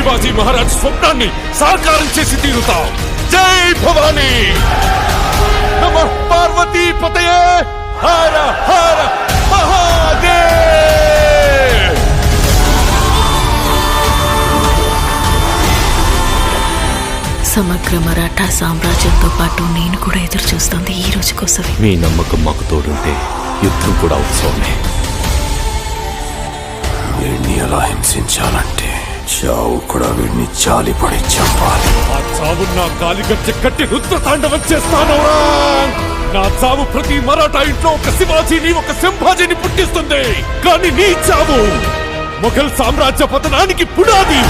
శివాజీ మహారాజ్ స్వప్నాన్ని సాకారం చేసి తీరుతాం. జై భవానీ. నమః పార్వతీ పతయే. హర హర మహాదేవ్. సమగ్ర మరాఠా సామ్రాజ్యంతో పాటు నేను కూడా ఎదురు చూస్తోంది ఈ రోజు కోసమే. మీ నమ్మకం మాకు తోడుంటే యుద్ధం కూడా ఉత్సవమే. వీడిని ఎలా హింసించాలంటే చావు కూడా వీడిని జాలిపడి చంపాలి. ఆ చావు నా కాలిగజ్జె కట్టి రుద్రతాండవం చేస్తాను. నా చావు ప్రతి మరాఠా ఇంట్లో ఒక శివాజీని ఒక సంభాజీని పుట్టిస్తుంది. కానీ నీ చావు మొఘల్ సామ్రాజ్య పతనానికి పునాది.